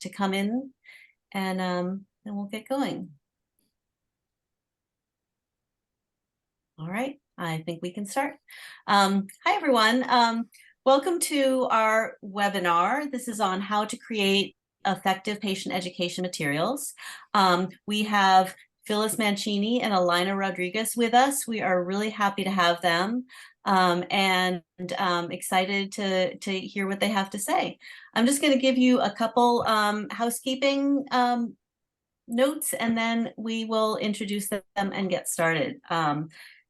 to come in, and then we'll get going. All right, I think we can start. Hi, everyone. Welcome to our webinar. This is on how to create effective patient education materials. We have Phyllis Mancini and Alina Rodriguez with us. We are really happy to have them and excited to hear what they have to say. I'm just going to give you a couple housekeeping notes, and then we will introduce them and get started.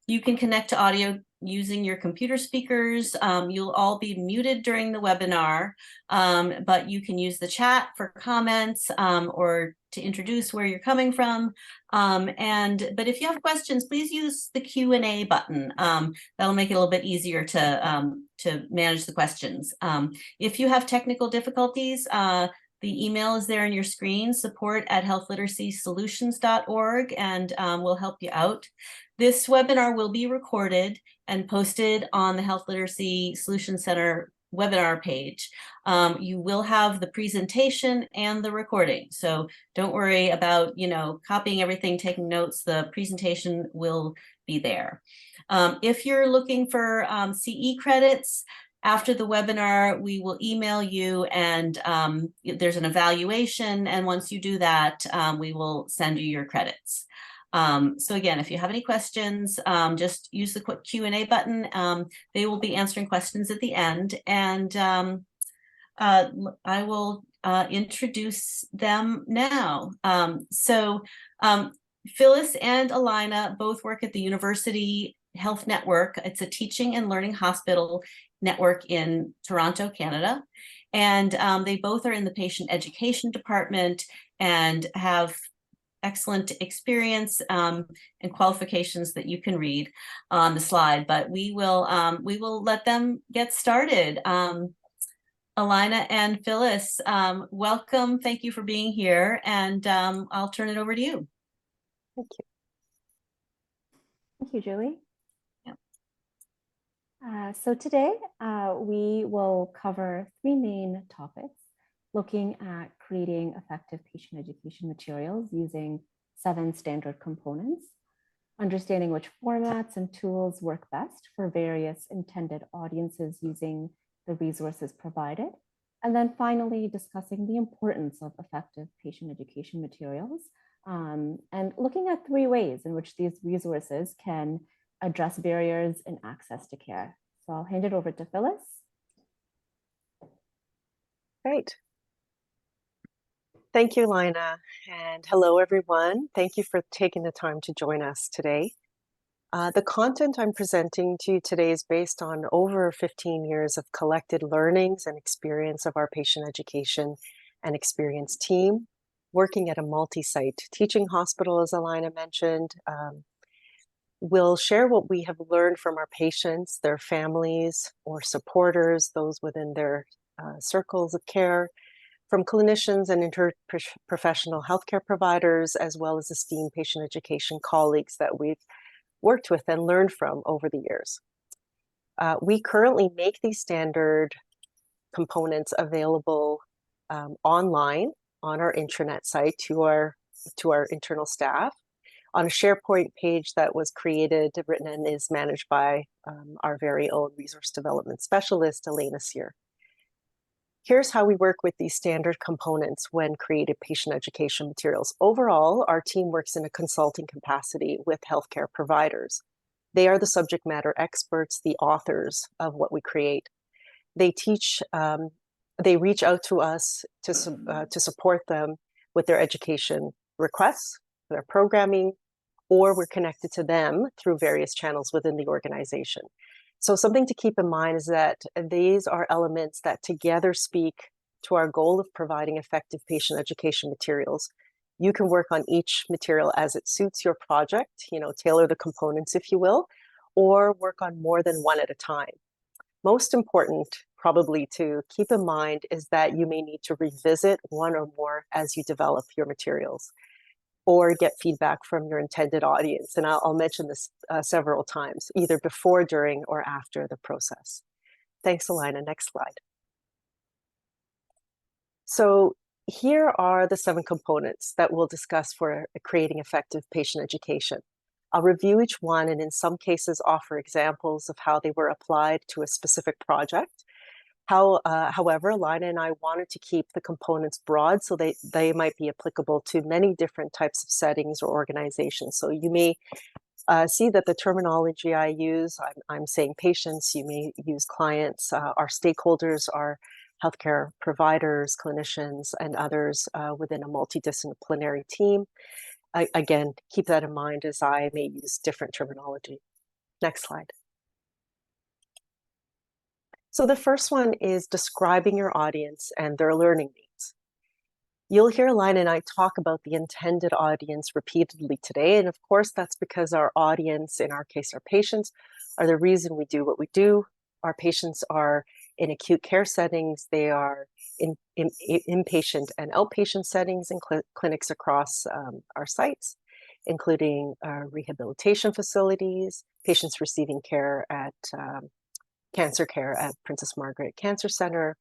You can connect to audio using your computer speakers. You'll all be muted during the webinar, but you can use the chat for comments or to introduce where you're coming from. But if you have questions, please use the Q&A button. That'll make it a little bit easier to manage the questions. If you have technical difficulties, the email is there on your screen, support@healthliteracysolutions.org, and we'll help you out. This webinar will be recorded and posted on the Health Literacy Solutions Center webinar page. You will have the presentation and the recording, so don't worry about copying everything, taking notes. The presentation will be there. If you're looking for CE credits, after the webinar, we will email you, and there's an evaluation, and once you do that, we will send you your credits. So again, if you have any questions, just use the quick Q&A button. They will be answering questions at the end, and I will introduce them now. Phyllis and Alina both work at the University Health Network. It's a teaching and learning hospital network in Toronto, Canada. And they both are in the patient education department and have excellent experience and qualifications that you can read on the slide, but we will let them get started. Alina and Phyllis, welcome. Thank you for being here, and I'll turn it over to you. Thank you. Thank you, Julie. So today we will cover three main topics, looking at creating effective patient education materials using 7 standard components, understanding which formats and tools work best for various intended audiences using the resources provided, and then finally discussing the importance of effective patient education materials and looking at 3 ways in which these resources can address barriers in access to care. So I'll hand it over to Phyllis. Great. Thank you, Lina, and hello, everyone. Thank you for taking the time to join us today. The content I'm presenting to you today is based on over 15 years of collected learnings and experience of our patient education and experience team, working at a multi-site teaching hospital, as Alina mentioned. We'll share what we have learned from our patients, their families or supporters, those within their circles of care, from clinicians and interprofessional healthcare providers, as well as esteemed patient education colleagues that we've worked with and learned from over the years. We currently make these standard components available online on our intranet site to our internal staff, on a SharePoint page that was created, written, and is managed by our very own resource development specialist, Elena Sear. Here's how we work with these standard components when creating patient education materials. Overall, our team works in a consulting capacity with healthcare providers. They are the subject matter experts, the authors of what we create. They teach, they reach out to us to support them with their education requests, their programming, or we're connected to them through various channels within the organization. So something to keep in mind is that these are elements that together speak to our goal of providing effective patient education materials. You can work on each material as it suits your project, tailor the components, if you will, or work on more than one at a time. Most important, probably to keep in mind, is that you may need to revisit one or more as you develop your materials, or get feedback from your intended audience. And I'll mention this several times, either before, during, or after the process. Thanks, Alina. Next slide. So here are the 7 components that we'll discuss for creating effective patient education. I'll review each one and in some cases offer examples of how they were applied to a specific project. However, Lina and I wanted to keep the components broad so they might be applicable to many different types of settings or organizations. So you may see that the terminology I use, I'm saying patients, you may use clients, our stakeholders are healthcare providers, clinicians, and others within a multidisciplinary team. Again, keep that in mind as I may use different terminology. Next slide. So the first one is describing your audience and their learning needs. You'll hear Lina and I talk about the intended audience repeatedly today. And of course, that's because our audience, in our case, our patients, are the reason we do what we do. Our patients are in acute care settings. They are in inpatient and outpatient settings in clinics across our sites, including rehabilitation facilities, patients receiving care at cancer care at Princess Margaret Cancer Center.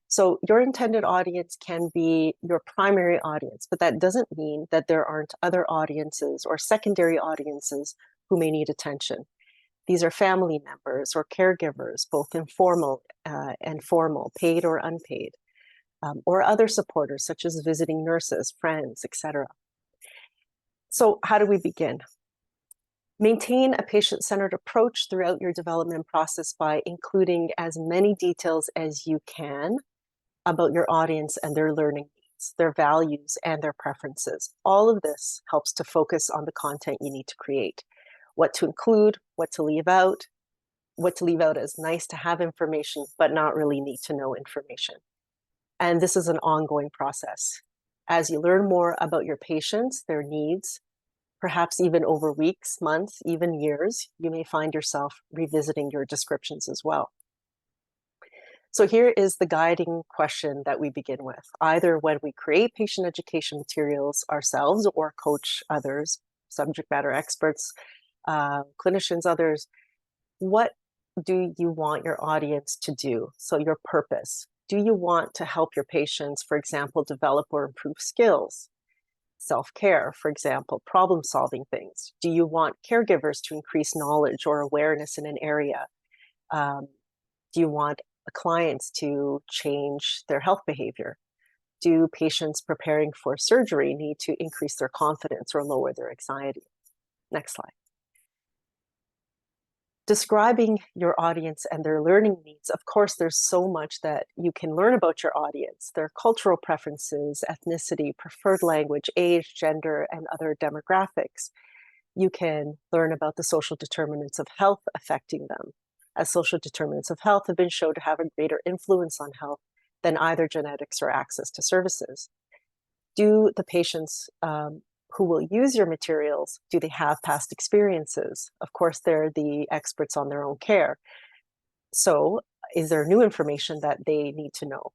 So your intended audience can be your primary audience, but that doesn't mean that there aren't other audiences or secondary audiences who may need attention. These are family members or caregivers, both informal and formal, paid or unpaid, or other supporters such as visiting nurses, friends, etc. So how do we begin? Maintain a patient-centered approach throughout your development process by including as many details as you can about your audience and their learning needs, their values, and their preferences. All of this helps to focus on the content you need to create, what to include, what to leave out as nice to have information, but not really need to know information. And this is an ongoing process. As you learn more about your patients, their needs, perhaps even over weeks, months, even years, you may find yourself revisiting your descriptions as well. So here is the guiding question that we begin with. Either when we create patient education materials ourselves or coach others, subject matter experts, clinicians, others, what do you want your audience to do? So your purpose. Do you want to help your patients, for example, develop or improve skills? Self-care, for example, problem-solving things. Do you want caregivers to increase knowledge or awareness in an area? Do you want clients to change their health behavior? Do patients preparing for surgery need to increase their confidence or lower their anxiety? Next slide. Describing your audience and their learning needs, of course, there's so much that you can learn about your audience, their cultural preferences, ethnicity, preferred language, age, gender, and other demographics. You can learn about the social determinants of health affecting them, as social determinants of health have been shown to have a greater influence on health than either genetics or access to services. Do the patients who will use your materials, do they have past experiences? Of course, they're the experts on their own care. So is there new information that they need to know?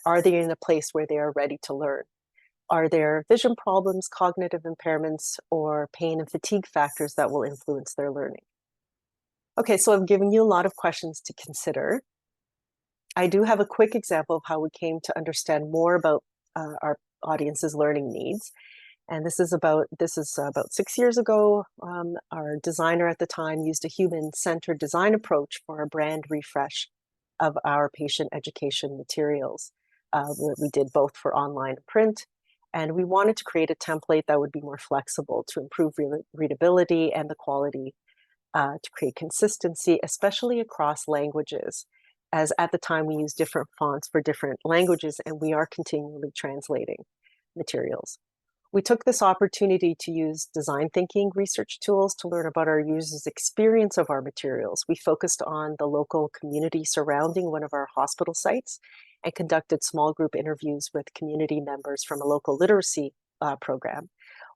Are they in a place where they are ready to learn? Are there vision problems, cognitive impairments, or pain and fatigue factors that will influence their learning? Okay, so I've given you a lot of questions to consider. I do have a quick example of how we came to understand more about our audience's learning needs. And this is about 6 years ago. Our designer at the time used a human-centered design approach for a brand refresh of our patient education materials. We did both for online and print, and we wanted to create a template that would be more flexible to improve readability and the quality, to create consistency, especially across languages, as at the time we used different fonts for different languages, and we are continually translating materials. We took this opportunity to use design thinking research tools to learn about our users' experience of our materials. We focused on the local community surrounding one of our hospital sites and conducted small group interviews with community members from a local literacy program.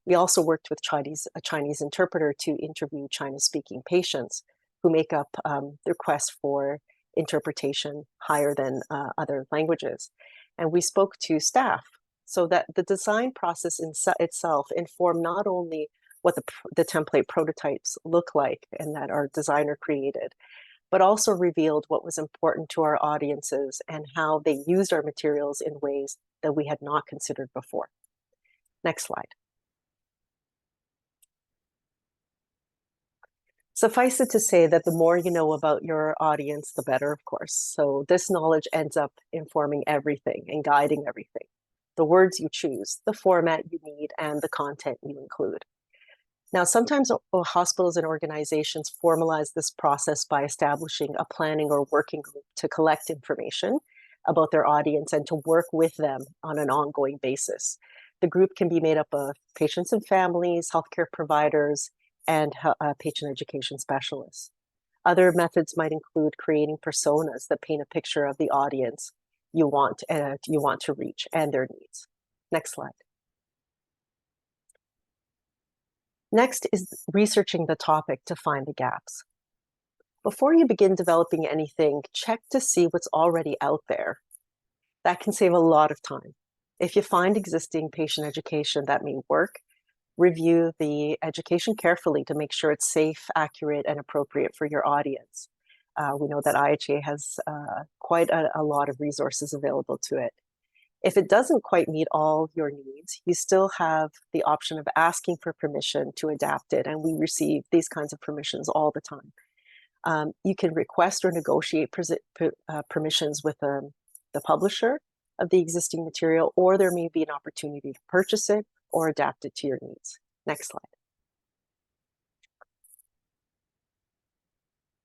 We also worked with a Chinese interpreter to interview Chinese-speaking patients who make up the request for interpretation higher than other languages. And we spoke to staff, so that the design process itself informed not only what the template prototypes look like and that our designer created, but also revealed what was important to our audiences and how they used our materials in ways that we had not considered before. Next slide. Suffice it to say that the more you know about your audience, the better, of course. So this knowledge ends up informing everything and guiding everything. The words you choose, the format you need, and the content you include. Now, sometimes hospitals and organizations formalize this process by establishing a planning or working group to collect information about their audience and to work with them on an ongoing basis. The group can be made up of patients and families, healthcare providers, and patient education specialists. Other methods might include creating personas that paint a picture of the audience you want to reach and their needs. Next slide. Next is researching the topic to find the gaps. Before you begin developing anything, check to see what's already out there. That can save a lot of time. If you find existing patient education that may work, review the education carefully to make sure it's safe, accurate, and appropriate for your audience. We know that IHA has quite a lot of resources available to it. If it doesn't quite meet all your needs, you still have the option of asking for permission to adapt it, and we receive these kinds of permissions all the time. You can request or negotiate permissions with the publisher of the existing material, or there may be an opportunity to purchase it or adapt it to your needs. Next slide.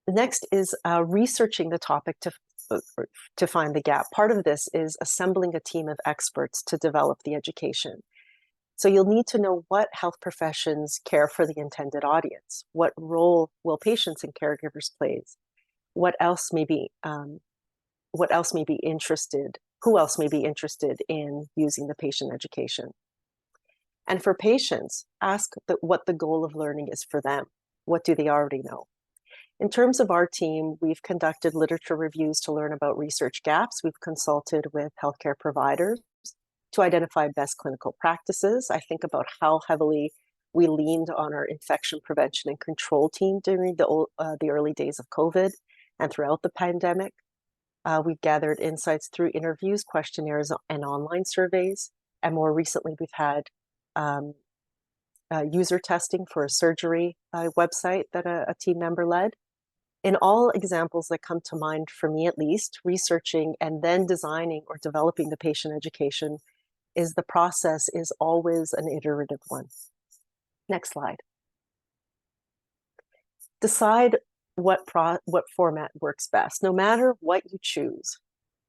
The next is researching the topic to find the gap. Part of this is assembling a team of experts to develop the education. So you'll need to know what health professions care for the intended audience. What role will patients and caregivers play? What else may be interested? Who else may be interested in using the patient education? And for patients, ask what the goal of learning is for them. What do they already know? In terms of our team, we've conducted literature reviews to learn about research gaps. We've consulted with healthcare providers to identify best clinical practices. I think about how heavily we leaned on our infection prevention and control team during the early days of COVID and throughout the pandemic. We've gathered insights through interviews, questionnaires, and online surveys. And more recently, we've had user testing for a surgery website that a team member led. In all examples that come to mind, for me at least, researching and then designing or developing the patient education the process is always an iterative one. Next slide. Decide what format works best. No matter what you choose,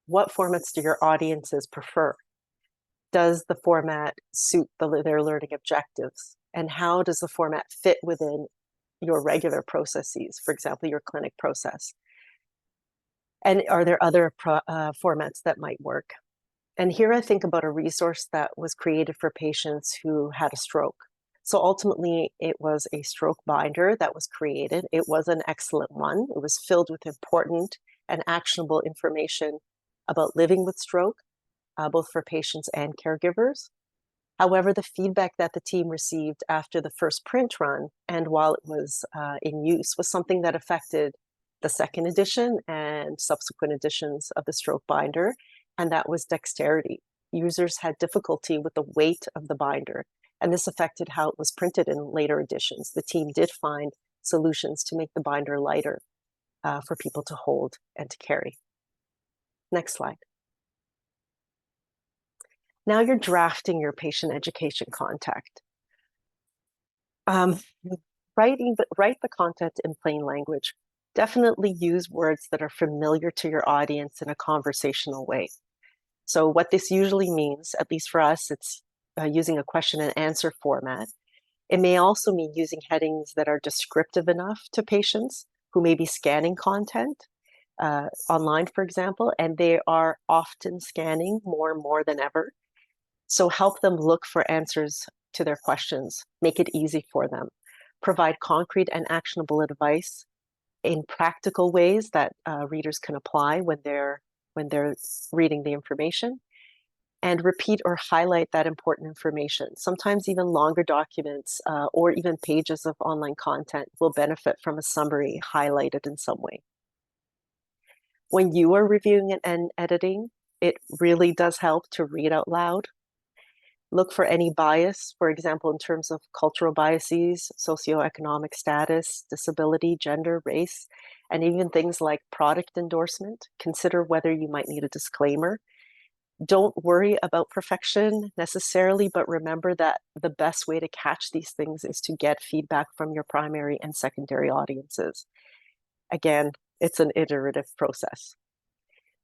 what formats do your audiences prefer? Does the format suit their learning objectives? And how does the format fit within your regular processes, for example, your clinic process? And are there other formats that might work? And here I think about a resource that was created for patients who had a stroke. So ultimately, it was a stroke binder that was created. It was an excellent one. It was filled with important and actionable information about living with stroke, both for patients and caregivers. However, the feedback that the team received after the first print run and while it was in use was something that affected the second edition and subsequent editions of the stroke binder, and that was dexterity. Users had difficulty with the weight of the binder, and this affected how it was printed in later editions. The team did find solutions to make the binder lighter for people to hold and to carry. Next slide. Now you're drafting your patient education content. Write the content in plain language. Definitely use words that are familiar to your audience in a conversational way. So what this usually means, at least for us, it's using a question and answer format. It may also mean using headings that are descriptive enough to patients who may be scanning content online, for example, and they are often scanning more and more than ever. So help them look for answers to their questions, make it easy for them, provide concrete and actionable advice in practical ways that readers can apply when they're reading the information, and repeat or highlight that important information. Sometimes even longer documents or even pages of online content will benefit from a summary highlighted in some way. When you are reviewing and editing, it really does help to read out loud. Look for any bias, for example, in terms of cultural biases, socioeconomic status, disability, gender, race, and even things like product endorsement. Consider whether you might need a disclaimer. Don't worry about perfection necessarily, but remember that the best way to catch these things is to get feedback from your primary and secondary audiences. Again, it's an iterative process.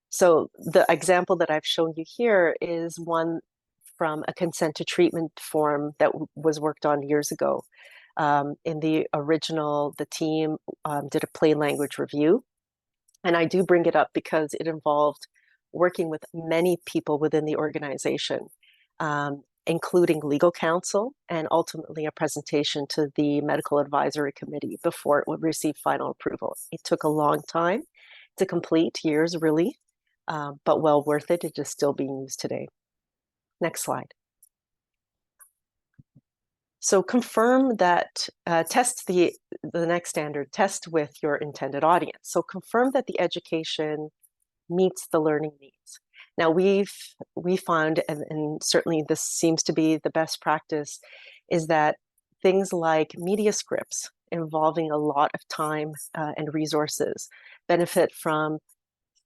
So the example that I've shown you here is one from a consent to treatment form that was worked on years ago. In the original, the team did a plain language review. And I do bring it up because it involved working with many people within the organization, including legal counsel, and ultimately a presentation to the medical advisory committee before it would receive final approval. It took a long time to complete, years really, but well worth it. It is still being used today. Next slide. So confirm that, test the next standard, test with your intended audience. So confirm that the education meets the learning needs. Now we found, and certainly this seems to be the best practice, is that things like media scripts involving a lot of time and resources benefit from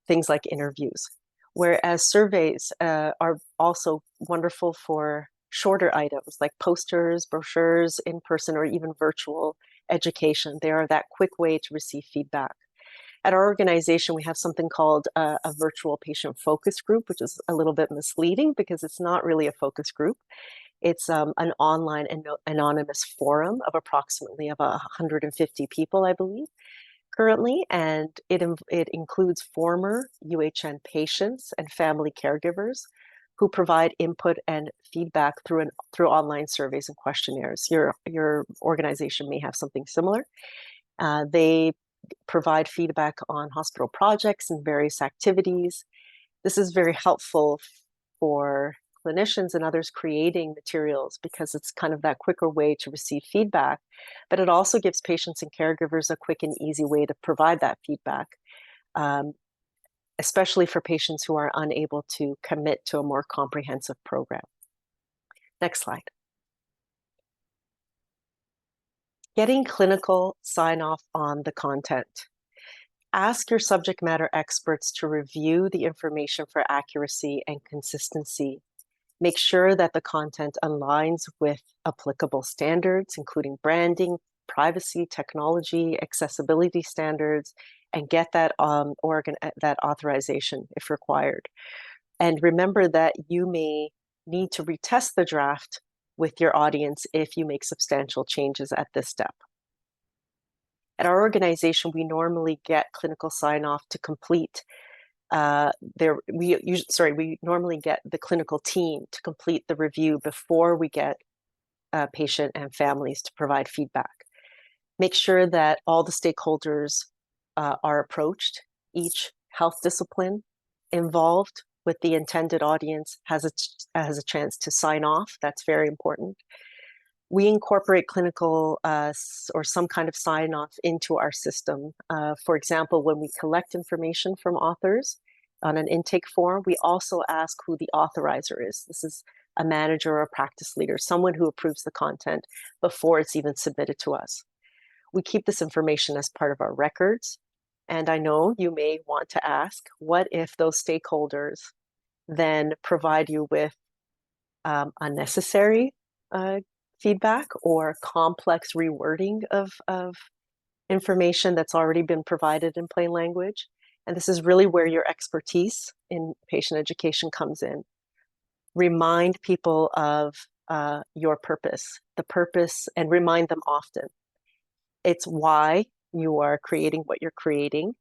things like interviews, whereas surveys are also wonderful for shorter items like posters, brochures, in-person or even virtual education. They are that quick way to receive feedback. At our organization, we have something called a virtual patient focus group, which is a little bit misleading because it's not really a focus group. It's an online and anonymous forum of approximately about 150 people, I believe, currently, and it includes former UHN patients and family caregivers who provide input and feedback through online surveys and questionnaires. Your organization may have something similar. They provide feedback on hospital projects and various activities. This is very helpful for clinicians and others creating materials because it's kind of that quicker way to receive feedback, but it also gives patients and caregivers a quick and easy way to provide that feedback, especially for patients who are unable to commit to a more comprehensive program. Next slide. Getting clinical sign-off on the content. Ask your subject matter experts to review the information for accuracy and consistency. Make sure that the content aligns with applicable standards, including branding, privacy, technology, accessibility standards, and get that that authorization if required. And remember that you may need to retest the draft with your audience if you make substantial changes at this step. At our organization, we normally get clinical sign-off to complete we normally get the clinical team to complete the review before we get patient and families to provide feedback. Make sure that all the stakeholders are approached. Each health discipline involved with the intended audience has a chance to sign off. That's very important. We incorporate clinical or some kind of sign-off into our system. For example, when we collect information from authors on an intake form, we also ask who the authorizer is. This is a manager or a practice leader, someone who approves the content before it's even submitted to us. We keep this information as part of our records. And I know you may want to ask, what if those stakeholders then provide you with unnecessary feedback or complex rewording of information that's already been provided in plain language? And this is really where your expertise in patient education comes in. Remind people of your purpose, and remind them often. It's why you are creating what you're creating,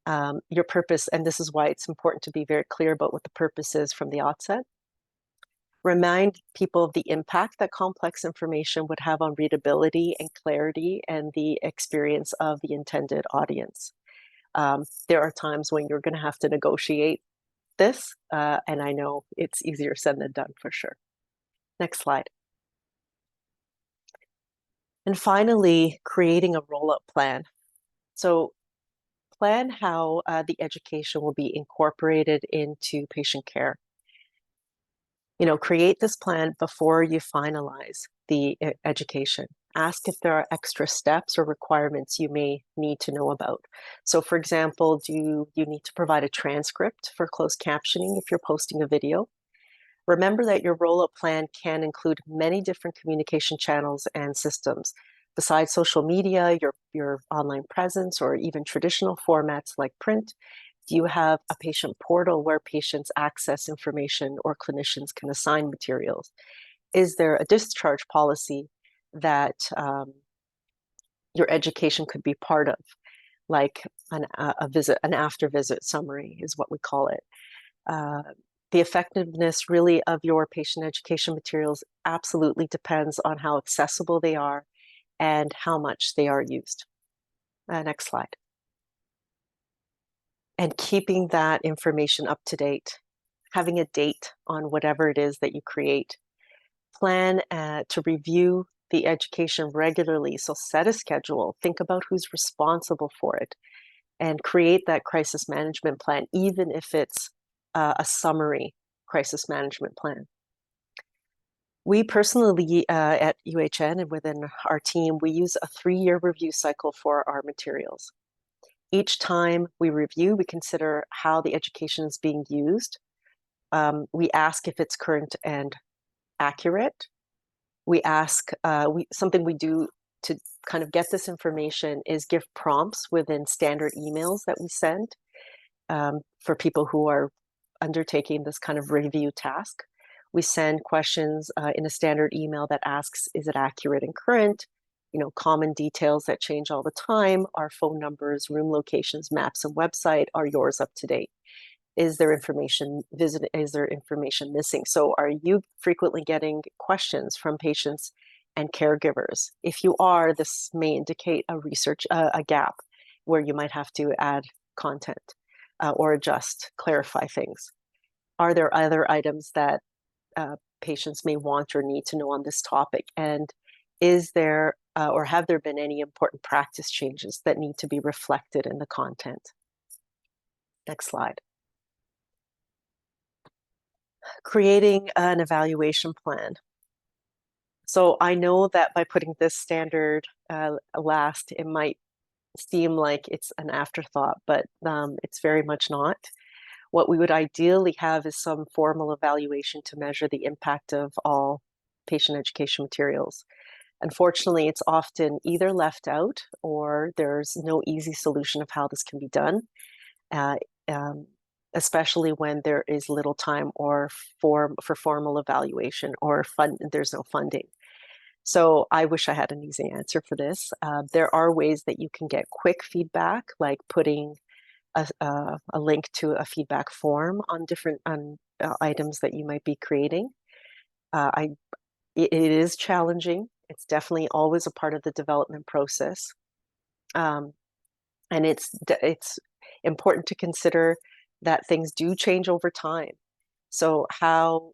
your purpose, and this is why it's important to be very clear about what the purpose is from the outset. Remind people of the impact that complex information would have on readability and clarity and the experience of the intended audience. There are times when you're going to have to negotiate this, and I know it's easier said than done for sure. Next slide. And finally, creating a rollout plan. So plan how the education will be incorporated into patient care. Create this plan before you finalize the education. Ask if there are extra steps or requirements you may need to know about. So for example, do you need to provide a transcript for closed captioning if you're posting a video? Remember that your rollout plan can include many different communication channels and systems. Besides social media, your online presence, or even traditional formats like print, do you have a patient portal where patients access information or clinicians can assign materials? Is there a discharge policy that your education could be part of, like a visit, an after visit summary is what we call it. The effectiveness really of your patient education materials absolutely depends on how accessible they are and how much they are used. Next slide. And keeping that information up to date, having a date on whatever it is that you create. Plan to review the education regularly. So set a schedule, think about who's responsible for it, and create that crisis management plan, even if it's a summary crisis management plan. We personally at UHN and within our team, we use a 3-year review cycle for our materials. Each time we review, we consider how the education is being used. We ask if it's current and accurate. We ask, something we do to kind of get this information is give prompts within standard emails that we send for people who are undertaking this kind of review task. We send questions in a standard email that asks, is it accurate and current? Common details that change all the time. Our phone numbers, room locations, maps, and website are yours up to date. Is there information missing? So are you frequently getting questions from patients and caregivers? If you are, this may indicate a gap where you might have to add content or adjust, clarify things. Are there other items that patients may want or need to know on this topic? And is there or have there been any important practice changes that need to be reflected in the content? Next slide. Creating an evaluation plan. So I know that by putting this standard last, it might seem like it's an afterthought, but it's very much not. What we would ideally have is some formal evaluation to measure the impact of all patient education materials. Unfortunately, it's often either left out or there's no easy solution of how this can be done. Especially when there is little time or for formal evaluation or there's no funding. So I wish I had an easy answer for this. There are ways that you can get quick feedback, like putting a link to a feedback form on different items that you might be creating. It is challenging. It's definitely always a part of the development process. And it's important to consider that things do change over time. So how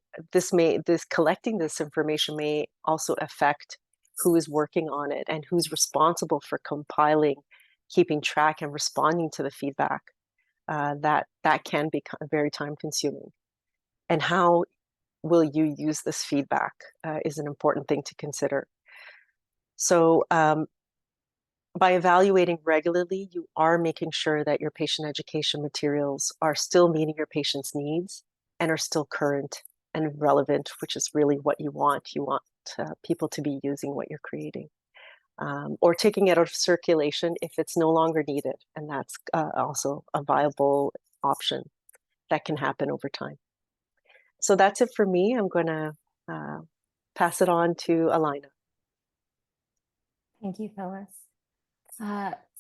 collecting this information may also affect who is working on it and who's responsible for compiling, keeping track, and responding to the feedback. That can be very time consuming. And how will you use this feedback is an important thing to consider. So by evaluating regularly, you are making sure that your patient education materials are still meeting your patient's needs and are still current and relevant, which is really what you want. You want people to be using what you're creating, or taking it out of circulation if it's no longer needed. And that's also a viable option that can happen over time. So that's it for me. I'm going to pass it on to Alina. Thank you, Phyllis.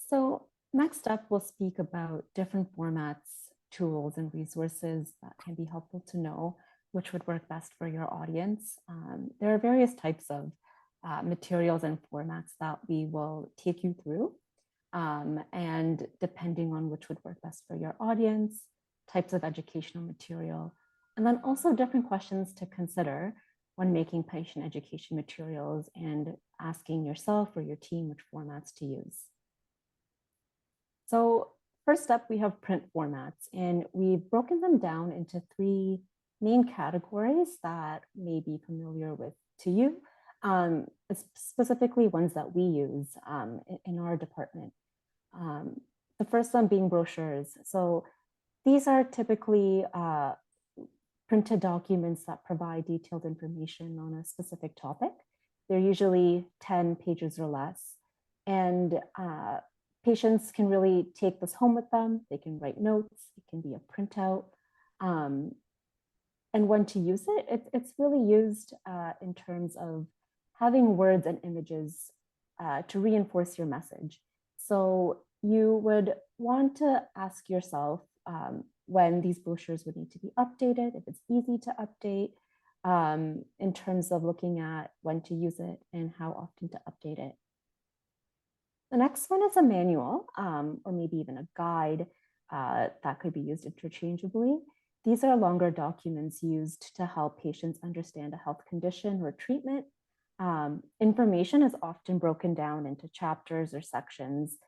So next up, we'll speak about different formats, tools, and resources that can be helpful to know which would work best for your audience. There are various types of materials and formats that we will take you through. And depending on which would work best for your audience, types of educational material, and then also different questions to consider when making patient education materials and asking yourself or your team which formats to use. So first up, we have print formats, and we've broken them down into three main categories that may be familiar with to you, specifically ones that we use in our department. The first one being brochures. So these are typically printed documents that provide detailed information on a specific topic. They're usually 10 pages or less. And patients can really take this home with them. They can write notes. It can be a printout. And when to use it, it's really used in terms of having words and images to reinforce your message. So you would want to ask yourself when these brochures would need to be updated, if it's easy to update, in terms of looking at when to use it and how often to update it. The next one is a manual or maybe even a guide that could be used interchangeably. These are longer documents used to help patients understand a health condition or treatment. Information is often broken down into chapters or sections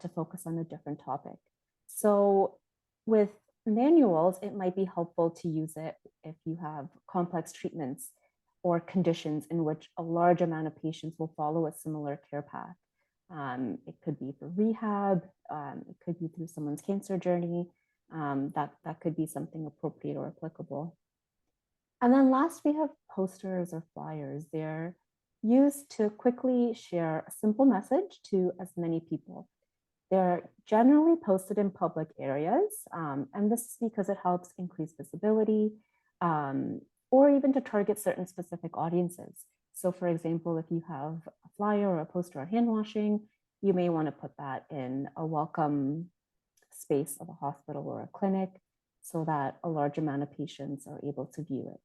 to focus on a different topic. So with manuals, it might be helpful to use it if you have complex treatments or conditions in which a large amount of patients will follow a similar care path. It could be for rehab, it could be through someone's cancer journey, that could be something appropriate or applicable. And then last, we have posters or flyers. They're used to quickly share a simple message to as many people. They're generally posted in public areas, and this is because it helps increase visibility or even to target certain specific audiences. So for example, if you have a flyer or a poster on hand washing, you may want to put that in a welcome space of a hospital or a clinic so that a large amount of patients are able to view it.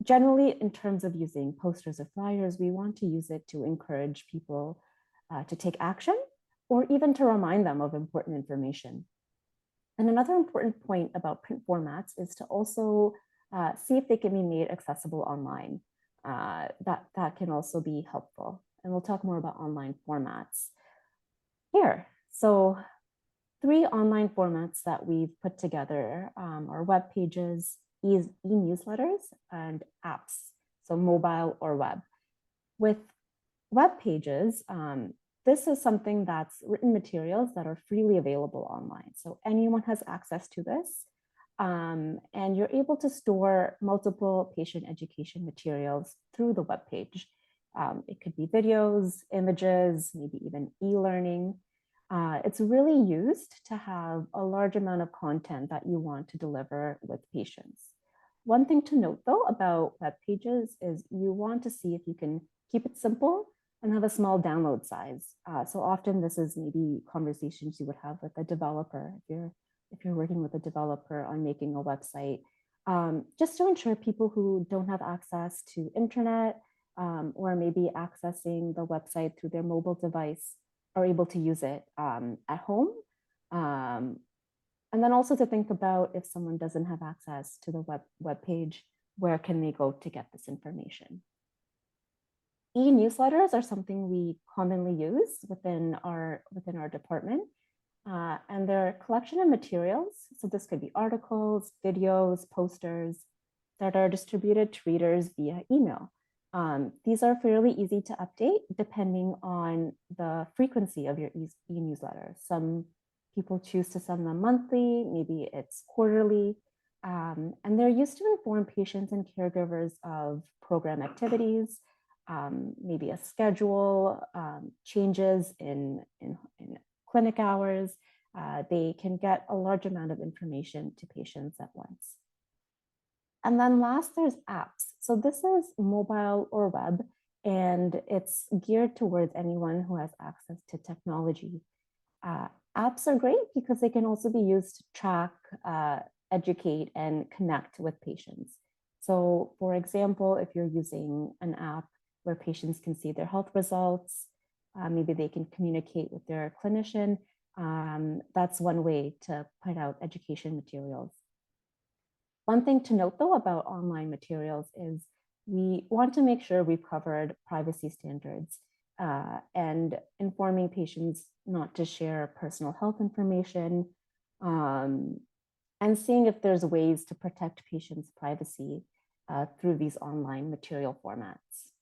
Generally, in terms of using posters or flyers, we want to use it to encourage people to take action or even to remind them of important information. And another important point about print formats is to also see if they can be made accessible online. That can also be helpful. And we'll talk more about online formats here. So 3 online formats that we've put together are web pages, e-newsletters, and apps, so mobile or web. With web pages, this is something that's written materials that are freely available online. So anyone has access to this. And you're able to store multiple patient education materials through the web page. It could be videos, images, maybe even e-learning. It's really used to have a large amount of content that you want to deliver with patients. One thing to note though about web pages is you want to see if you can keep it simple and have a small download size. So often this is maybe conversations you would have with a developer if you're working with a developer on making a website, just to ensure people who don't have access to internet or maybe accessing the website through their mobile device are able to use it at home. And then also to think about if someone doesn't have access to the web page, where can they go to get this information? E-newsletters are something we commonly use within our department. And they're a collection of materials. So this could be articles, videos, posters that are distributed to readers via email. These are fairly easy to update depending on the frequency of your e-newsletter. Some people choose to send them monthly, maybe it's quarterly, and they're used to inform patients and caregivers of program activities, maybe a schedule, changes in clinic hours. They can get a large amount of information to patients at once. And then last, there's apps. So this is mobile or web, and it's geared towards anyone who has access to technology. Apps are great because they can also be used to track, educate, and connect with patients. So for example, if you're using an app where patients can see their health results, maybe they can communicate with their clinician. That's one way to put out education materials. One thing to note though about online materials is we want to make sure we've covered privacy standards. and informing patients not to share personal health information, and seeing if there's ways to protect patients' privacy through these online material formats.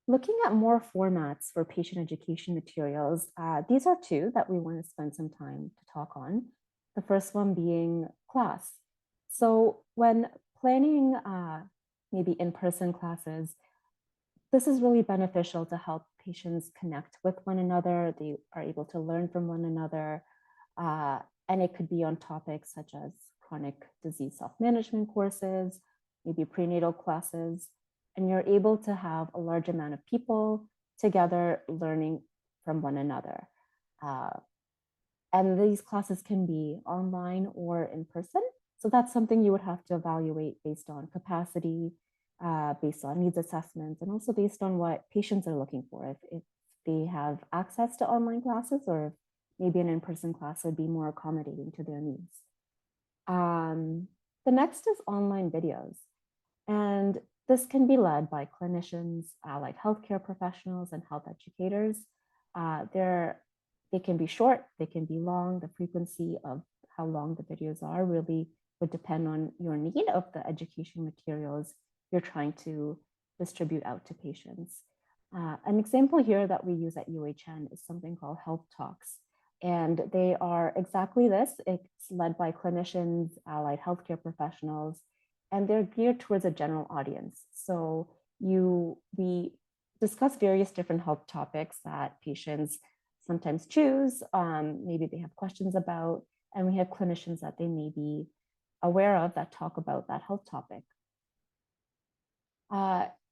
Looking at more formats for patient education materials, these are two that we want to spend some time to talk on. The first one being class. So when planning maybe in-person classes, this is really beneficial to help patients connect with one another. They are able to learn from one another. And it could be on topics such as chronic disease self-management courses, maybe prenatal classes, and you're able to have a large amount of people together learning from one another. And these classes can be online or in person. So that's something you would have to evaluate based on capacity, based on needs assessments, and also based on what patients are looking for. If they have access to online classes, or if maybe an in-person class would be more accommodating to their needs. The next is online videos. And this can be led by clinicians, allied healthcare professionals, and health educators. They can be short, they can be long. The frequency of how long the videos are really would depend on your need of the education materials you're trying to distribute out to patients. An example here that we use at UHN is something called Health Talks. And they are exactly this. It's led by clinicians, allied healthcare professionals, and they're geared towards a general audience. So we discuss various different health topics that patients sometimes choose, maybe they have questions about, and we have clinicians that they may be aware of that talk about that health topic.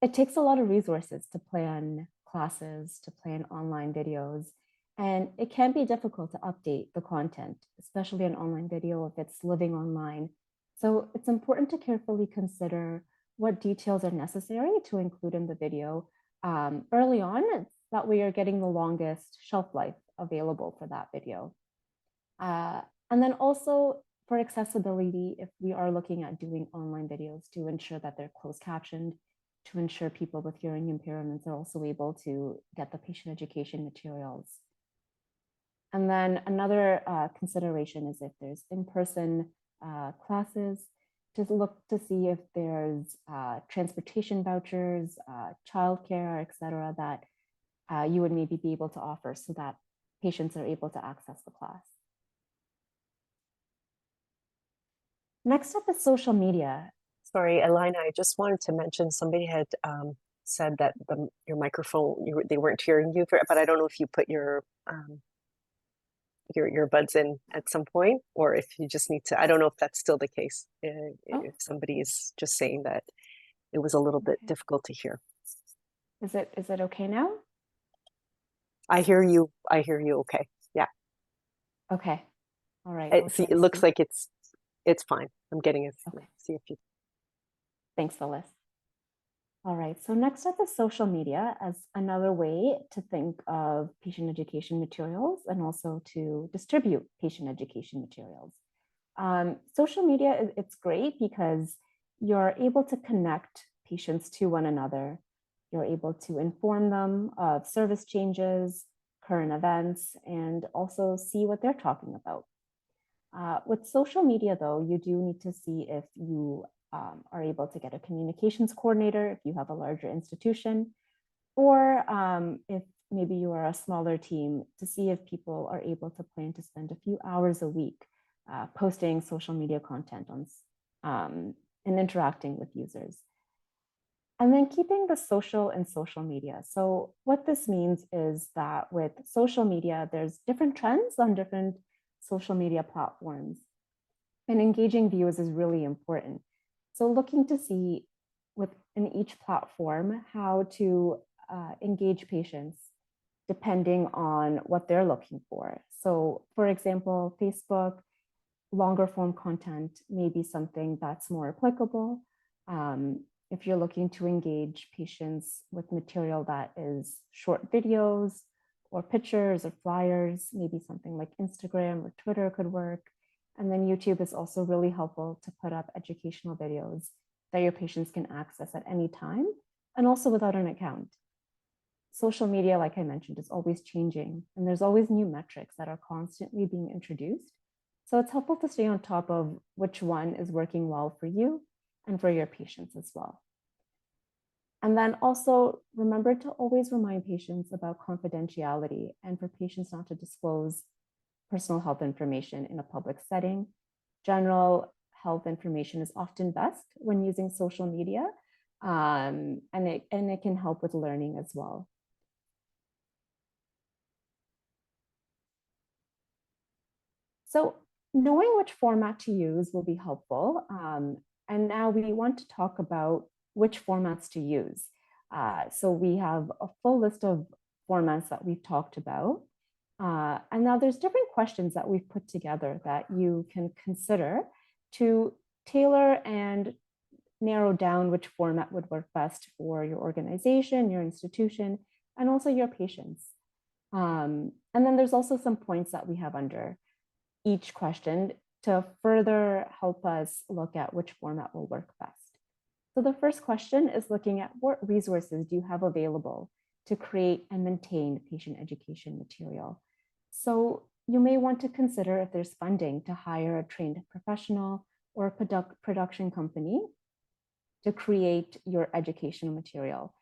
It takes a lot of resources to plan classes, to plan online videos, and it can be difficult to update the content, especially an online video if it's living online. So it's important to carefully consider what details are necessary to include in the video early on. That way you're getting the longest shelf life available for that video. And then also for accessibility, if we are looking at doing online videos, to ensure that they're closed captioned, to ensure people with hearing impairments are also able to get the patient education materials. And then another consideration is if there's in-person classes, to look to see if there's transportation vouchers, childcare, et cetera, that you would maybe be able to offer so that patients are able to access the class. Next up is social media. Sorry, Elina, I just wanted to mention somebody had said that your microphone, they weren't hearing you, but I don't know if you put your buds in at some point, or if you just need to, I don't know if that's still the case. If somebody is just saying that it was a little bit difficult to hear. Is it okay now? I hear you okay. Yeah. Okay. All right. It looks like it's fine. I'm getting it. Okay. See if you. Thanks, Phyllis. All right, so next up is social media as another way to think of patient education materials and also to distribute patient education materials. Social media, it's great because you're able to connect patients to one another. You're able to inform them of service changes, current events, and also see what they're talking about. With social media, though, you do need to see if you are able to get a communications coordinator if you have a larger institution, or if maybe you are a smaller team, to see if people are able to plan to spend a few hours a week posting social media content on and interacting with users. And then keeping the social in social media. So what this means is that with social media, there's different trends on different social media platforms, and engaging viewers is really important. So looking to see within each platform how to engage patients depending on what they're looking for. So for example, Facebook, longer form content may be something that's more applicable. If you're looking to engage patients with material that is short videos or pictures or flyers, maybe something like Instagram or Twitter could work. And then YouTube is also really helpful to put up educational videos that your patients can access at any time, and also without an account. Social media, like I mentioned, is always changing, and there's always new metrics that are constantly being introduced. So it's helpful to stay on top of which one is working well for you and for your patients as well. And then also remember to always remind patients about confidentiality and for patients not to disclose personal health information in a public setting. General health information is often best when using social media, and it can help with learning as well. So knowing which format to use will be helpful. And now we want to talk about which formats to use. So we have a full list of formats that we've talked about. And now there's different questions that we've put together that you can consider to tailor and narrow down which format would work best for your organization, your institution, and also your patients. And then there's also some points that we have under each question to further help us look at which format will work best. So the first question is looking at what resources do you have available to create and maintain patient education material. So you may want to consider if there's funding to hire a trained professional or a production company to create your educational material.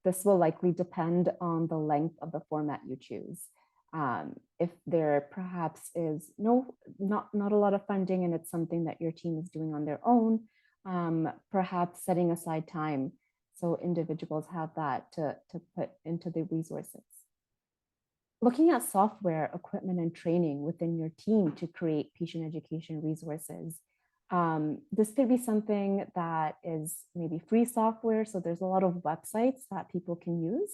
This will likely depend on the length of the format you choose. If there perhaps is not a lot of funding and it's something that your team is doing on their own, perhaps setting aside time so individuals have that to put into the resources. Looking at software, equipment, and training within your team to create patient education resources. This could be something that is maybe free software. So there's a lot of websites that people can use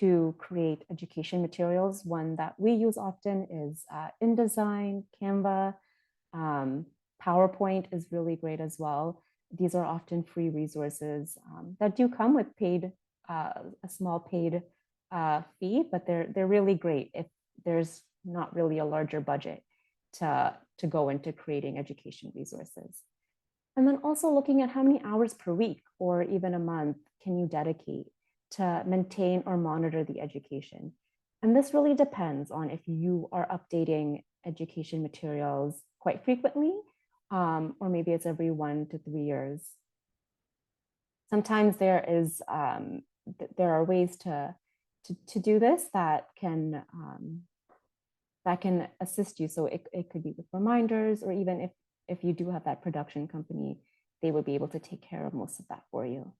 to create education materials. One that we use often is InDesign, Canva. PowerPoint is really great as well. These are often free resources that do come with a small paid fee, but they're really great if there's not really a larger budget to go into creating education resources. And then also looking at how many hours per week or even a month can you dedicate to maintain or monitor the education. And this really depends on if you are updating education materials quite frequently, or maybe it's every 1 to 3 years. Sometimes there are ways to do this that can assist you. So it could be with reminders, or even if you do have that production company, they would be able to take care of most of that for you.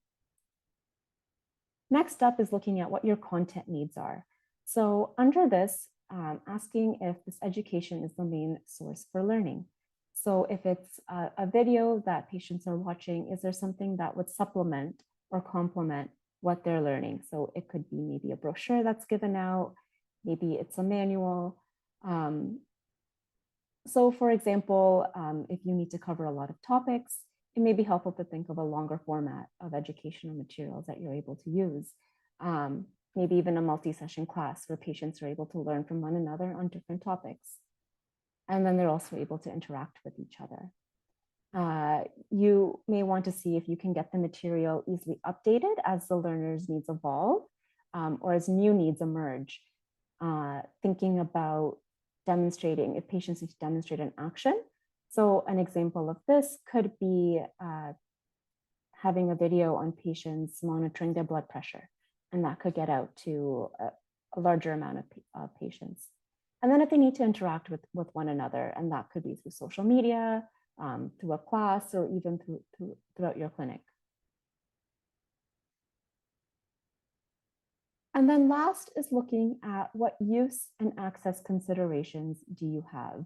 Next up is looking at what your content needs are. So under this, asking if this education is the main source for learning. So if it's a video that patients are watching, is there something that would supplement or complement what they're learning? So it could be maybe a brochure that's given out, maybe it's a manual. So for example, if you need to cover a lot of topics, it may be helpful to think of a longer format of educational materials that you're able to use. Maybe even a multi-session class where patients are able to learn from one another on different topics. And then they're also able to interact with each other. You may want to see if you can get the material easily updated as the learner's needs evolve, or as new needs emerge. Thinking about demonstrating, if patients need to demonstrate an action. So an example of this could be having a video on patients monitoring their blood pressure, and that could get out to a larger amount of patients. And then if they need to interact with one another, and that could be through social media, through a class, or even throughout your clinic. And then last is looking at what use and access considerations do you have?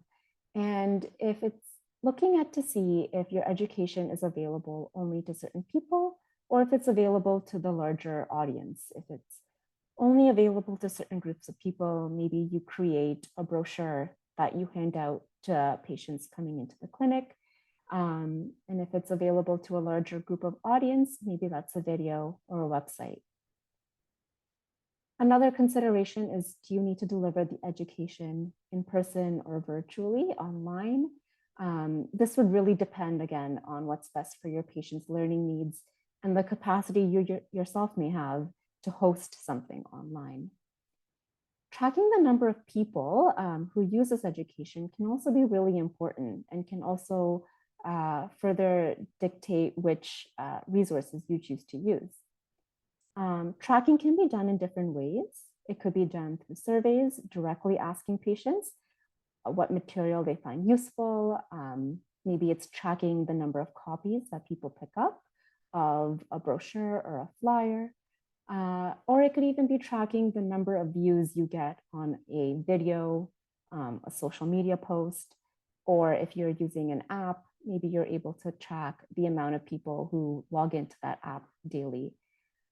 And if it's looking at to see if your education is available only to certain people, or if it's available to the larger audience. If it's only available to certain groups of people, maybe you create a brochure that you hand out to patients coming into the clinic. And if it's available to a larger group of audience, maybe that's a video or a website. Another consideration is, do you need to deliver the education in person or virtually online? This would really depend, again, on what's best for your patient's learning needs and the capacity you yourself may have to host something online. Tracking the number of people who use this education can also be really important and can also further dictate which resources you choose to use. Tracking can be done in different ways. It could be done through surveys, directly asking patients what material they find useful. Maybe it's tracking the number of copies that people pick up of a brochure or a flyer. Or it could even be tracking the number of views you get on a video, a social media post, or if you're using an app, maybe you're able to track the amount of people who log into that app daily.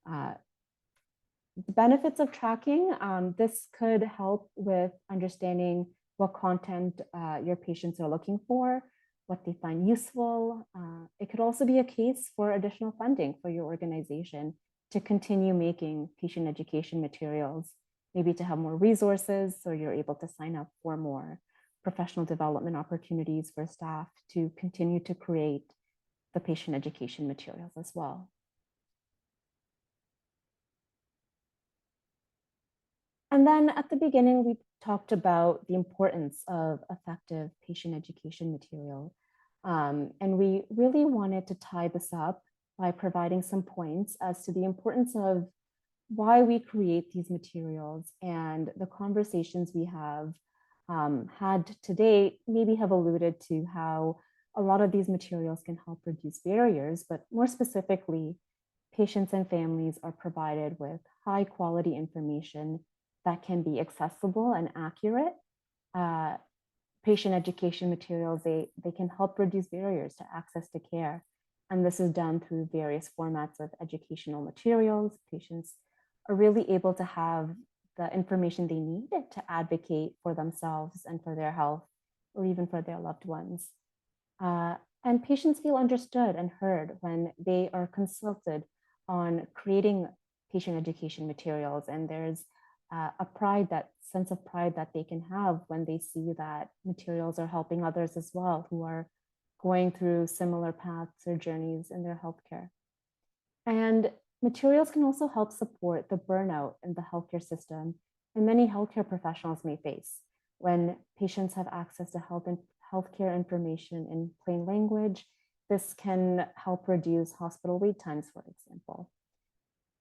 The benefits of tracking, this could help with understanding what content your patients are looking for, what they find useful. It could also be a case for additional funding for your organization to continue making patient education materials, maybe to have more resources so you're able to sign up for more professional development opportunities for staff to continue to create the patient education materials as well. And then at the beginning, we talked about the importance of effective patient education material. And we really wanted to tie this up by providing some points as to the importance of why we create these materials, and the conversations we have had today maybe have alluded to how a lot of these materials can help reduce barriers, but more specifically, patients and families are provided with high quality information that can be accessible and accurate. Patient education materials, they can help reduce barriers to access to care. And this is done through various formats of educational materials. Patients are really able to have the information they need to advocate for themselves and for their health, or even for their loved ones. And patients feel understood and heard when they are consulted on creating patient education materials. And there's a sense of pride that they can have when they see that materials are helping others as well who are going through similar paths or journeys in their healthcare. And materials can also help support the burnout in the healthcare system, and many healthcare professionals may face when patients have access to healthcare information in plain language. This can help reduce hospital wait times, for example,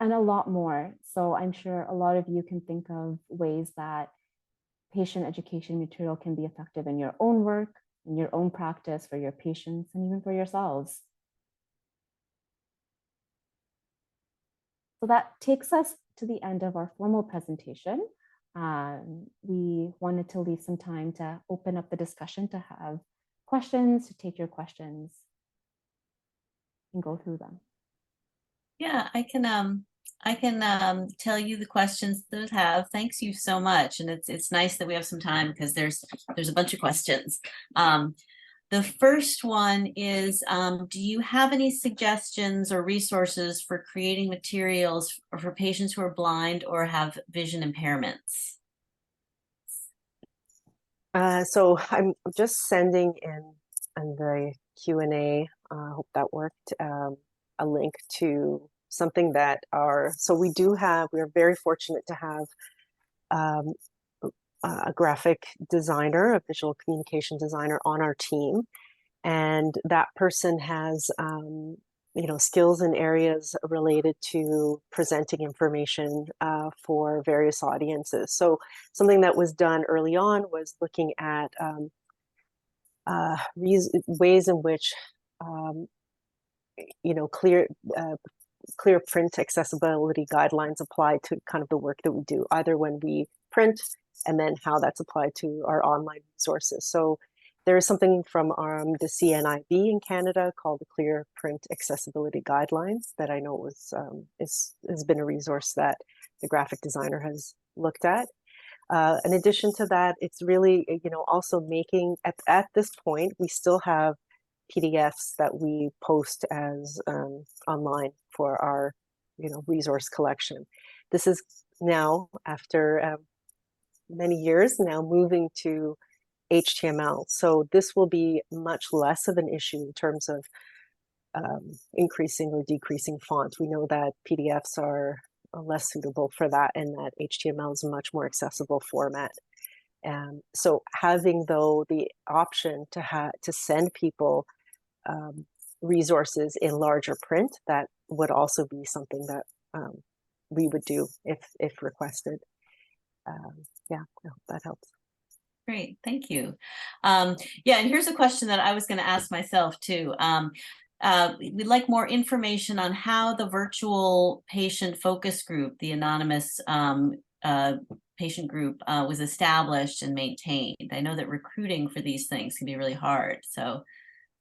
and a lot more. So I'm sure a lot of you can think of ways that patient education material can be effective in your own work, in your own practice, for your patients, and even for yourselves. So that takes us to the end of our formal presentation. We wanted to leave some time to open up the discussion, to have questions, to take your questions and go through them. Yeah, I can tell you the questions that I have. Thanks you so much. And it's nice that we have some time because there's a bunch of questions. The first one is, do you have any suggestions or resources for creating materials for patients who are blind or have vision impairments? So I'm just sending in the Q&A, hope that worked, a link to something that we are very fortunate to have a graphic designer, a visual communication designer on our team. And that person has, skills in areas related to presenting information for various audiences. So something that was done early on was looking at ways in which, clear print accessibility guidelines apply to kind of the work that we do, either when we print and then how that's applied to our online resources. So there is something from the CNIB in Canada called the Clear Print Accessibility Guidelines that I know has been a resource that the graphic designer has looked at. In addition to that, it's really, also making, at this point, we still have PDFs that we post as online for our, resource collection. This is now, after many years now, moving to HTML. So this will be much less of an issue in terms of increasing or decreasing font. We know that PDFs are less suitable for that, and that HTML is a much more accessible format. So having though the option to send people resources in larger print, that would also be something that we would do if requested. Yeah, I hope that helps. Great, thank you. Yeah, and here's a question that I was going to ask myself too. We'd like more information on how the virtual patient focus group, the anonymous patient group, was established and maintained. I know that recruiting for these things can be really hard, so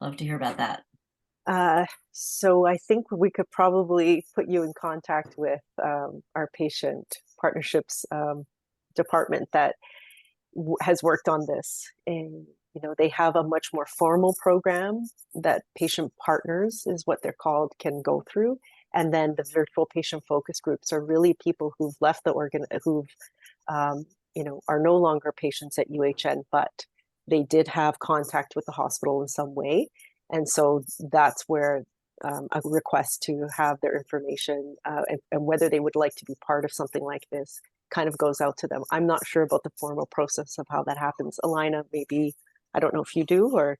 love to hear about that. So I think we could probably put you in contact with our patient partnerships department that has worked on this. And they have a much more formal program that patient partners is what they're called can go through. And then the virtual patient focus groups are really people who've left the who've are no longer patients at UHN, but they did have contact with the hospital in some way. And so that's where a request to have their information and whether they would like to be part of something like this kind of goes out to them. I'm not sure about the formal process of how that happens. Alina, maybe, I don't know if you do or.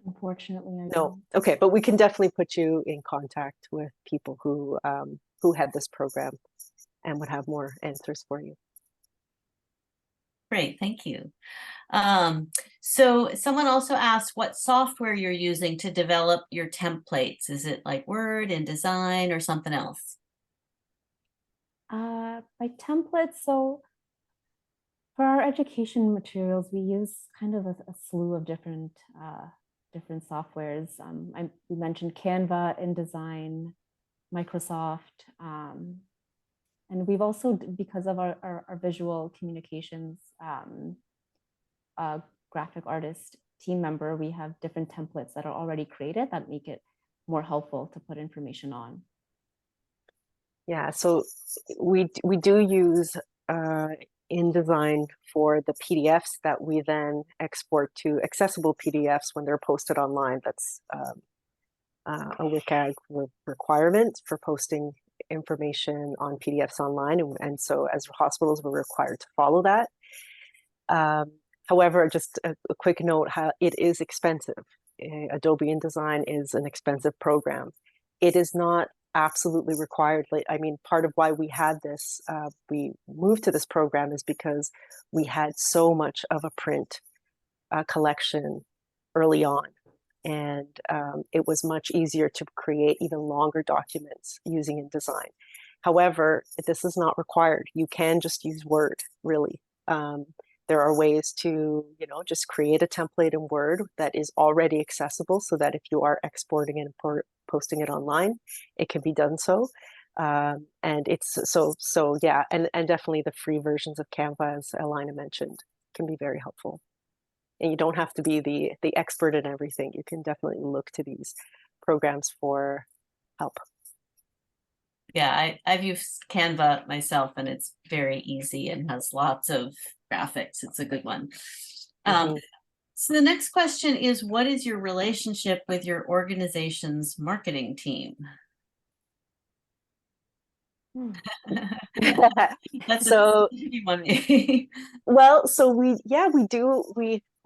Unfortunately, I No. don't. Okay, but we can definitely put you in contact with people who had this program and would have more answers for you. Great, thank you. So someone also asked what software you're using to develop your templates. Is it like Word, InDesign, or something else? By templates, so for our education materials, we use kind of a slew of different softwares. We mentioned Canva, InDesign, Microsoft, and we've also, because of our visual communications graphic artist team member, we have different templates that are already created that make it more helpful to put information on. Yeah, so we do use InDesign for the PDFs that we then export to accessible PDFs when they're posted online. That's a WCAG requirement for posting information on PDFs online. And so as hospitals, we're required to follow that. However, just a quick note, it is expensive. Adobe InDesign is an expensive program. It is not absolutely required. I mean, part of why we had this, we moved to this program is because we had so much of a print collection early on. And it was much easier to create even longer documents using InDesign. However, this is not required. You can just use Word, really. There are ways to, just create a template in Word that is already accessible so that if you are exporting it and posting it online, it can be done so. And it's so yeah, and definitely the free versions of Canva, as Alina mentioned, can be very helpful. And you don't have to be the expert in everything. You can definitely look to these programs for help. Yeah, I've used Canva myself, and it's very easy and has lots of graphics. It's a good one. So the next question is, what is your relationship with your organization's marketing team? That's so one. Well, so we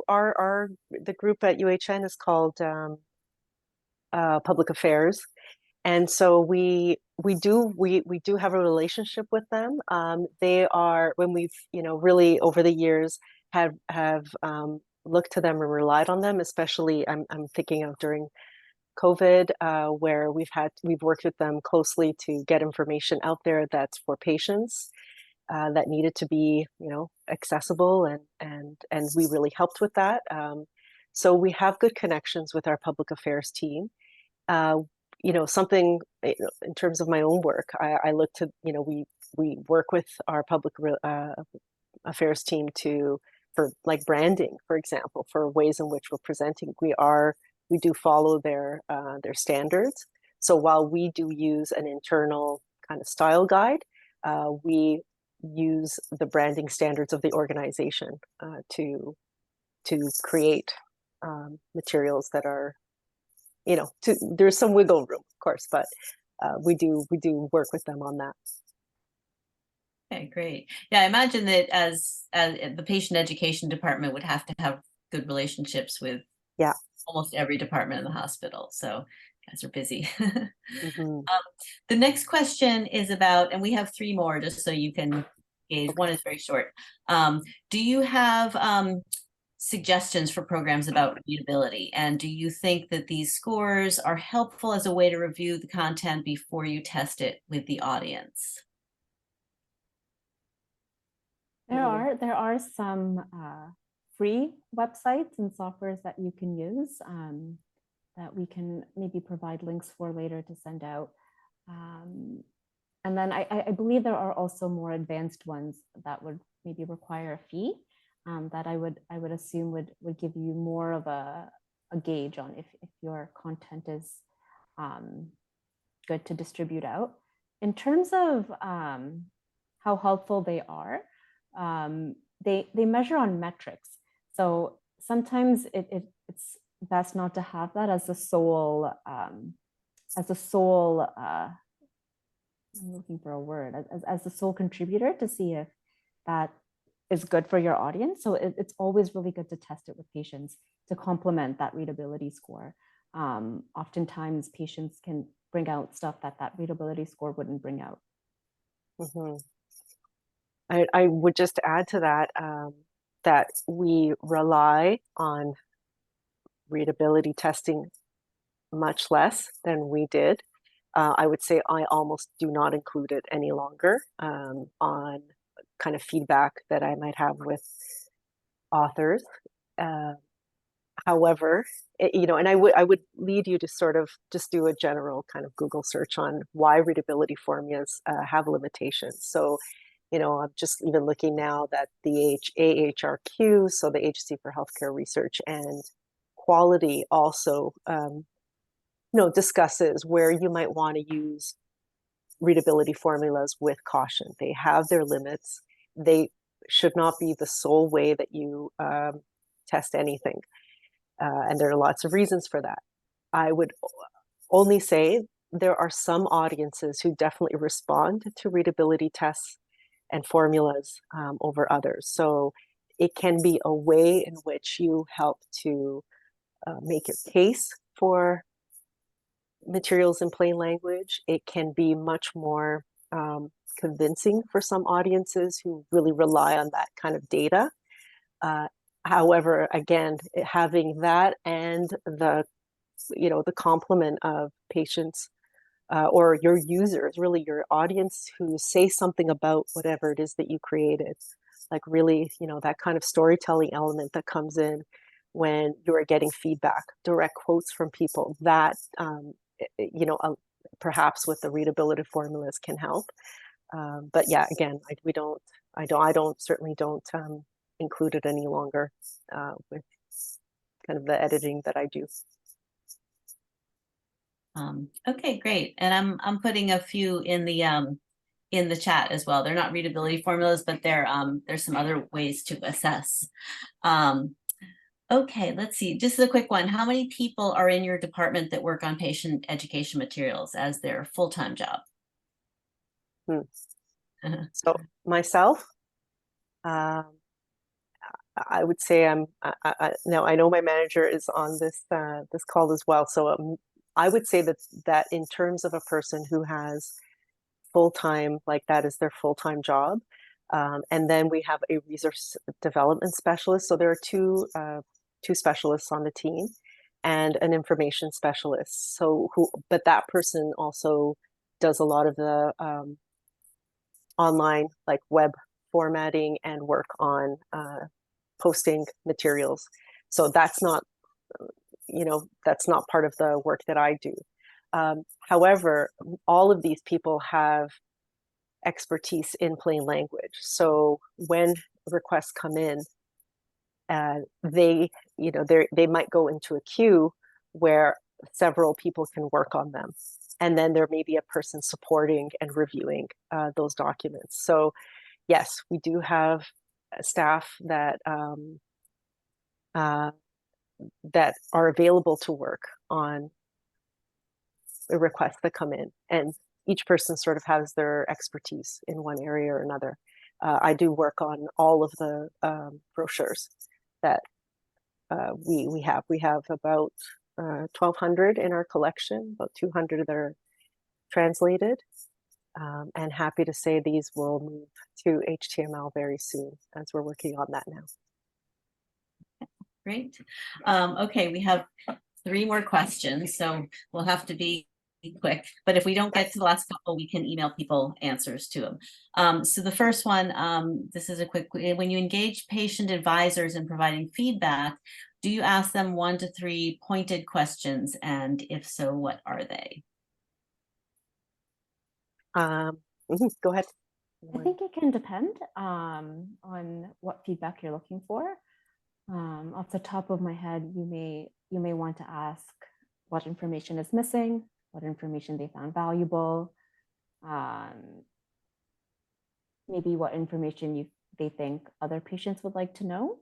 the group at UHN is called Public Affairs, and so we do have a relationship with them. They are, when we've really over the years have looked to them and relied on them, especially I'm thinking of during COVID, where we've worked with them closely to get information out there that's for patients. That needed to be, accessible, and we really helped with that. So we have good connections with our public affairs team. Something in terms of my own work, I look to, we work with our public affairs team for like branding, for example, for ways in which we're presenting. We do follow their standards. So while we do use an internal kind of style guide, we use the branding standards of the organization to create materials that are there's some wiggle room, of course, but we do work with them on that. Okay, great. Yeah, I imagine that as the patient education department would have to have good relationships with Yeah. almost every department in the hospital. So you guys are busy. Mhm. The next question is about, and we have three more just so you can gauge. One is very short. Do you have suggestions for programs about readability? And do you think that these scores are helpful as a way to review the content before you test it with the audience? There are some free websites and softwares that you can use that we can maybe provide links for later to send out. And then I believe there are also more advanced ones that would maybe require a fee that I would assume would give you more of a gauge on if your content is good to distribute out. In terms of how helpful they are, they measure on metrics. So sometimes it's best not to have that as the sole I'm looking for a word, as the sole contributor to see if that is good for your audience. So it's always really good to test it with patients to complement that readability score. Oftentimes patients can bring out stuff that readability score wouldn't bring out. Mm-hmm. I would just add to that that we rely on readability testing much less than we did. I would say I almost do not include it any longer on kind of feedback that I might have with authors. However, and I would lead you to sort of just do a general kind of Google search on why readability formulas have limitations. So, I'm just even looking now that the AHRQ, so the Agency for Healthcare Research and Quality, also discusses where you might want to use readability formulas with caution. They have their limits. They should not be the sole way that you test anything. And there are lots of reasons for that. I would only say there are some audiences who definitely respond to readability tests and formulas over others. So it can be a way in which you help to make your case for materials in plain language. It can be much more convincing for some audiences who really rely on that kind of data. However, again, having that and the complement of patients or your users, really your audience, who say something about whatever it is that you created, like really, that kind of storytelling element that comes in when you're getting feedback, direct quotes from people, that perhaps with the readability formulas can help. But yeah, again, I certainly don't include it any longer with kind of the editing that I do. Okay, great. And I'm putting a few in the chat as well. They're not readability formulas, but there's some other ways to assess. Okay, let's see. Just a quick one. How many people are in your department that work on patient education materials as their full-time job? So myself, I would say now I know my manager is on this call as well. So I would say that in terms of a person who has full-time, like that is their full-time job, and then we have a resource development specialist. So there are two specialists on the team and an information specialist. But that person also does a lot of the online, like web formatting and work on posting materials. So that's not part of the work that I do. However, all of these people have expertise in plain language. So when requests come in, they might go into a queue where several people can work on them. And then there may be a person supporting and reviewing those documents. So yes, we do have staff that that are available to work on requests that come in, and each person sort of has their expertise in one area or another. I do work on all of the brochures that we have. We have about 1,200 in our collection, about 200 that are translated, and happy to say these will move to HTML very soon, as we're working on that now. Great. Okay, we have 3 more questions, so we'll have to be quick. But if we don't get to the last couple, we can email people answers to them. So the first one, this is a quick, when you engage patient advisors in providing feedback, do you ask them 1 to 3 pointed questions? And if so, what are they? Go ahead. I think it can depend on what feedback you're looking for. Off the top of my head, you may want to ask what information is missing, what information they found valuable, maybe what information they think other patients would like to know.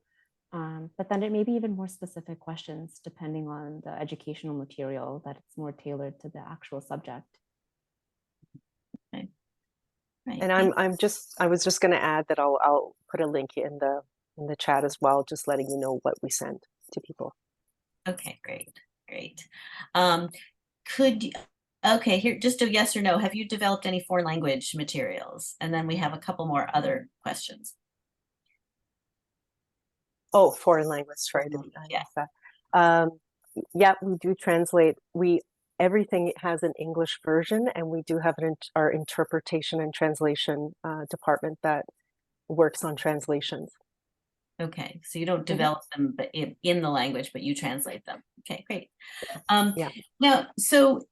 But then it may be even more specific questions depending on the educational material, that it's more tailored to the actual subject. Okay. Right. And I was just going to add that I'll put a link in the chat as well, just letting you know what we send to people. Okay, great. Okay, here, just a yes or no. Have you developed any foreign language materials? And then we have a couple more other questions. Oh, foreign language, sorry, I didn't ask that. Yeah, we do translate. Everything has an English version, and we do have our interpretation and translation department that works on translations. Okay, so you don't develop them but in the language, but you translate them. Okay, great. Yeah. Now, so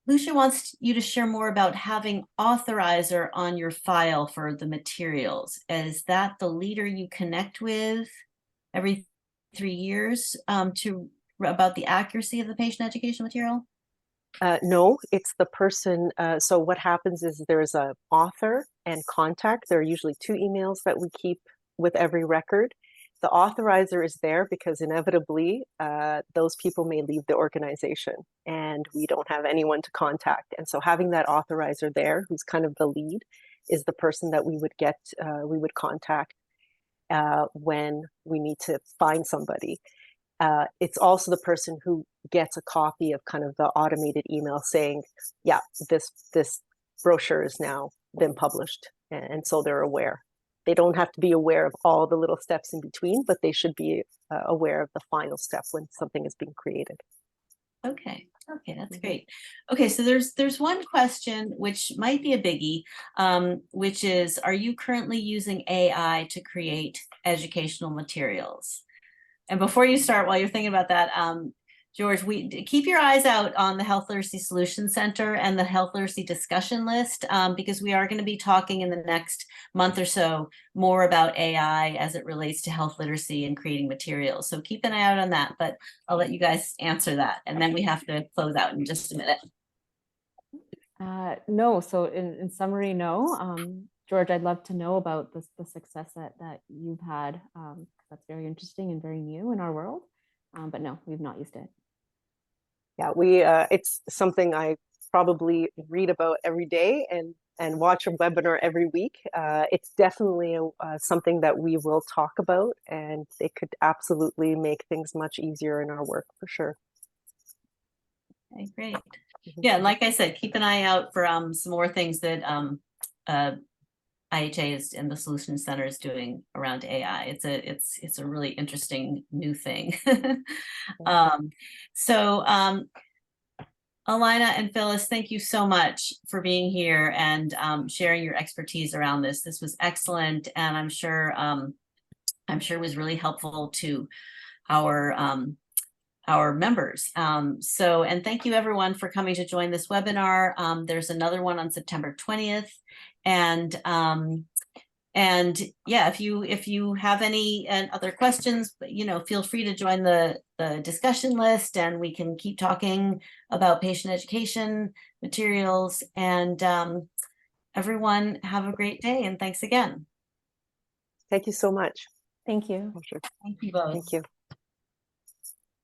Lucia wants you to share more about having authorizer on your file for the materials. Is that the leader you connect with every 3 years about the accuracy of the patient education material? No, it's the person. So what happens is there's an author and contact. There are usually 2 emails that we keep with every record. The authorizer is there because inevitably those people may leave the organization and we don't have anyone to contact. And so having that authorizer there, who's kind of the lead, is the person that we would contact when we need to find somebody. It's also the person who gets a copy of kind of the automated email saying, yeah, this brochure has now been published. And so they're aware. They don't have to be aware of all the little steps in between, but they should be aware of the final step when something is being created. Okay, that's great. Okay, so there's one question which might be a biggie, which is, are you currently using AI to create educational materials? And before you start, while you're thinking about that, George, keep your eyes out on the Health Literacy Solutions Center and the Health Literacy discussion list, because we are going to be talking in the next month or so more about AI as it relates to health literacy and creating materials. So keep an eye out on that, but I'll let you guys answer that. And then we have to close out in just a minute. No, so in summary, no. George, I'd love to know about the success that you've had. That's very interesting and very new in our world. But no, we've not used it. Yeah, it's something I probably read about every day and watch a webinar every week. It's definitely something that we will talk about, and it could absolutely make things much easier in our work for sure. Okay, great. Yeah, like I said, keep an eye out for some more things that IHA is and the Solutions Center is doing around AI. It's a really interesting new thing. Alina and Phyllis, thank you so much for being here and sharing your expertise around this. This was excellent, and I'm sure it was really helpful to our members. And thank you everyone for coming to join this webinar. There's another one on September 20th. And yeah, if you have any other questions, feel free to join the discussion list, and we can keep talking about patient education materials. And everyone have a great day, and thanks again. Thank you so much. Thank you. Pleasure. Thank you both. Thank you.